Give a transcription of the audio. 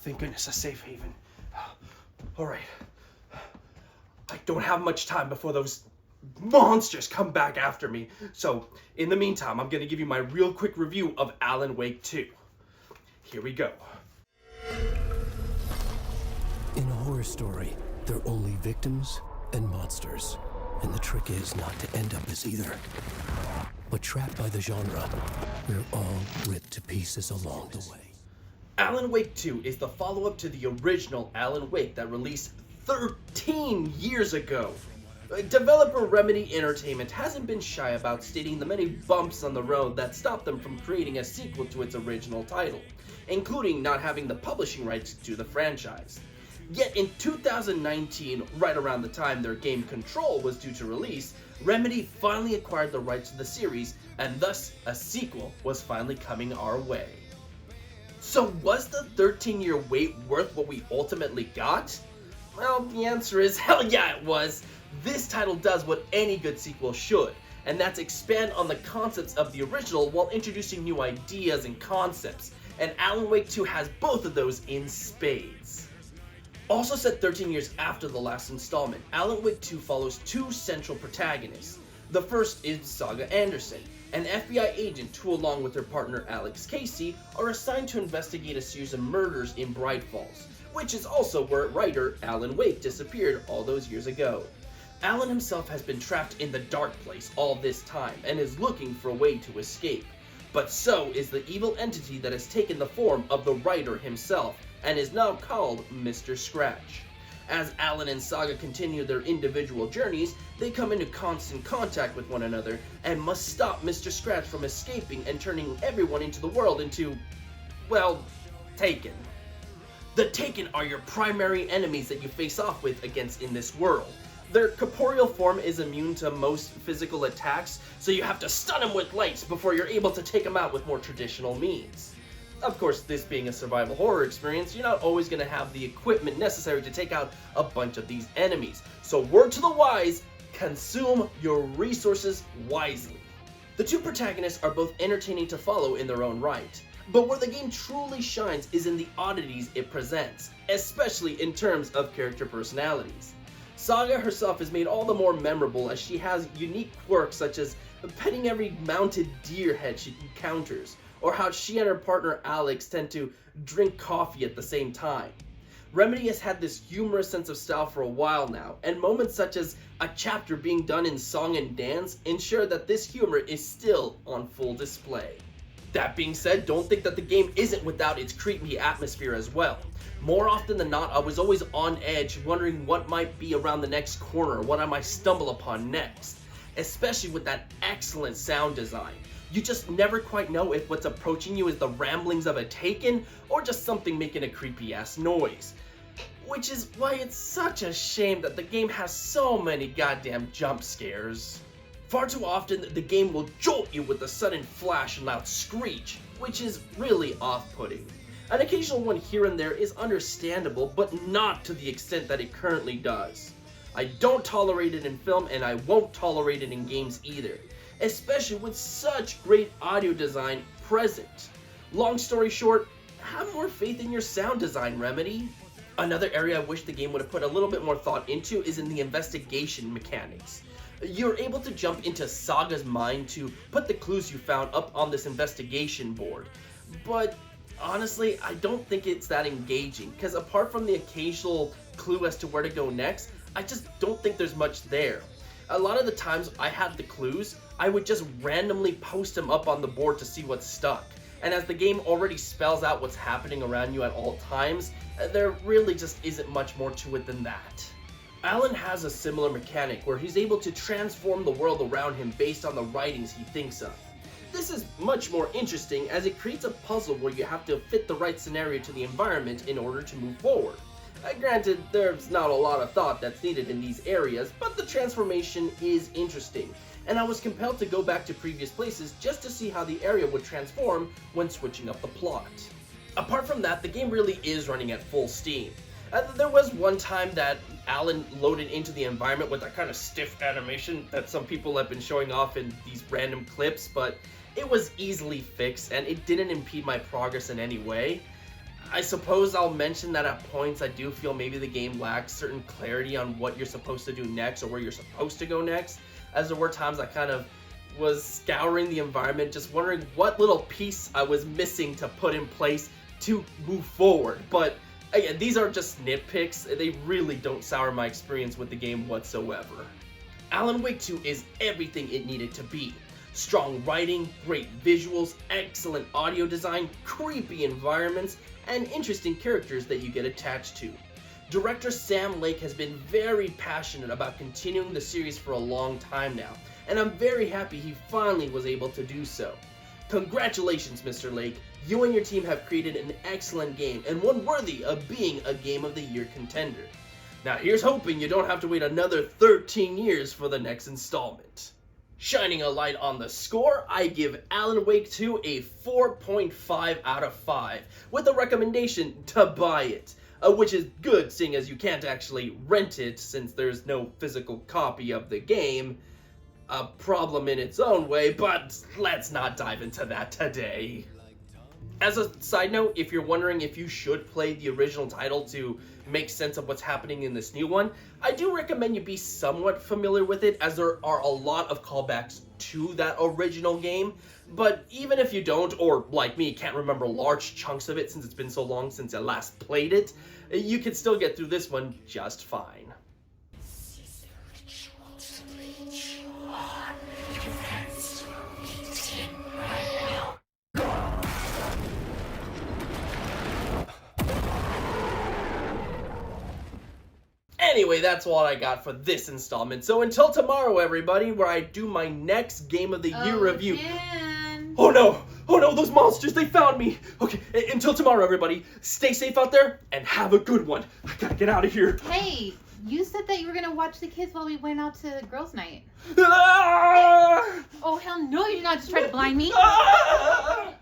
thank goodness, a safe haven. Alright. I don't have much time before those monsters come back after me. So, in the meantime, I'm gonna give you my real quick review of Alan Wake 2. Here we go. In a horror story, there are only victims and monsters. And the trick is not to end up as either. But trapped by the genre, we're all ripped to pieces along the way. Alan Wake 2 is the follow-up to the original Alan Wake that released 13 years ago. Developer Remedy Entertainment hasn't been shy about stating the many bumps on the road that stopped them from creating a sequel to its original title, including not having the publishing rights to the franchise. Yet in 2019, right around the time their game Control was due to release, Remedy finally acquired the rights to the series, and thus a sequel was finally coming our way. So was the 13-year wait worth what we ultimately got? Well, the answer is hell yeah it was. This title does what any good sequel should, and that's expand on the concepts of the original while introducing new ideas and concepts, and Alan Wake 2 has both of those in spades. Also set 13 years after the last installment, Alan Wake 2 follows two central protagonists. The first is Saga Anderson, an FBI agent who, along with her partner Alex Casey, are assigned to investigate a series of murders in Bright Falls, which is also where writer Alan Wake disappeared all those years ago. Alan himself has been trapped in the dark place all this time and is looking for a way to escape. But so is the evil entity that has taken the form of the writer himself and is now called Mr. Scratch. As Alan and Saga continue their individual journeys, they come into constant contact with one another and must stop Mr. Scratch from escaping and turning everyone into the world into, well, Taken. The Taken are your primary enemies that you face off with against in this world. Their corporeal form is immune to most physical attacks, so you have to stun them with lights before you're able to take them out with more traditional means. Of course, this being a survival horror experience, you're not always going to have the equipment necessary to take out a bunch of these enemies. So word to the wise, consume your resources wisely. The two protagonists are both entertaining to follow in their own right, but where the game truly shines is in the oddities it presents, especially in terms of character personalities. Saga herself is made all the more memorable as she has unique quirks such as petting every mounted deer head she encounters, or how she and her partner Alex tend to drink coffee at the same time. Remedy has had this humorous sense of style for a while now, and moments such as a chapter being done in song and dance ensure that this humor is still on full display. That being said, don't think that the game isn't without its creepy atmosphere as well. More often than not, I was always on edge, wondering what might be around the next corner, what I might stumble upon next. Especially with that excellent sound design. You just never quite know if what's approaching you is the ramblings of a Taken, or just something making a creepy ass noise. Which is why it's such a shame that the game has so many goddamn jump scares. Far too often, the game will jolt you with a sudden flash and loud screech, which is really off-putting. An occasional one here and there is understandable, but not to the extent that it currently does. I don't tolerate it in film, and I won't tolerate it in games either, especially with such great audio design present. Long story short, have more faith in your sound design, Remedy. Another area I wish the game would have put a little bit more thought into is in the investigation mechanics. You're able to jump into Saga's mind to put the clues you found up on this investigation board, but honestly, I don't think it's that engaging, because apart from the occasional clue as to where to go next, I just don't think there's much there. A lot of the times I had the clues, I would just randomly post them up on the board to see what's stuck. And as the game already spells out what's happening around you at all times, there really just isn't much more to it than that. Alan has a similar mechanic where he's able to transform the world around him based on the writings he thinks of. This is much more interesting as it creates a puzzle where you have to fit the right scenario to the environment in order to move forward. Granted, there's not a lot of thought that's needed in these areas, but the transformation is interesting, and I was compelled to go back to previous places just to see how the area would transform when switching up the plot. Apart from that, the game really is running at full steam. There was one time that Alan loaded into the environment with that kind of stiff animation that some people have been showing off in these random clips, but it was easily fixed and it didn't impede my progress in any way. I suppose I'll mention that at points I do feel maybe the game lacks certain clarity on what you're supposed to do next or where you're supposed to go next, as there were times I kind of was scouring the environment just wondering what little piece I was missing to put in place to move forward. But again, these are just nitpicks. They really don't sour my experience with the game whatsoever. Alan Wake 2 is everything it needed to be. Strong writing, great visuals, excellent audio design, creepy environments, and interesting characters that you get attached to. Director Sam Lake has been very passionate about continuing the series for a long time now, and I'm very happy he finally was able to do so. Congratulations, Mr. Lake. You and your team have created an excellent game, and one worthy of being a Game of the Year contender. Now here's hoping you don't have to wait another 13 years for the next installment. Shining a light on the score, I give Alan Wake 2 a 4.5 out of 5, with a recommendation to buy it, which is good seeing as you can't actually rent it since there's no physical copy of the game. A problem in its own way, but let's not dive into that today. As a side note, if you're wondering if you should play the original title to make sense of what's happening in this new one, I do recommend you be somewhat familiar with it, as there are a lot of callbacks to that original game. But even if you don't, or like me, can't remember large chunks of it since it's been so long since I last played it, you can still get through this one just fine. Anyway, that's all I got for this installment. So until tomorrow, everybody, where I do my next Game of the Year review. Jen. Oh no! Oh no, those monsters, they found me! Okay, until tomorrow, everybody, stay safe out there and have a good one. I gotta get out of here. Hey, you said that you were gonna watch the kids while we went out to girls' night. Ah! Oh, hell no, you did not just try to blind me. Ah!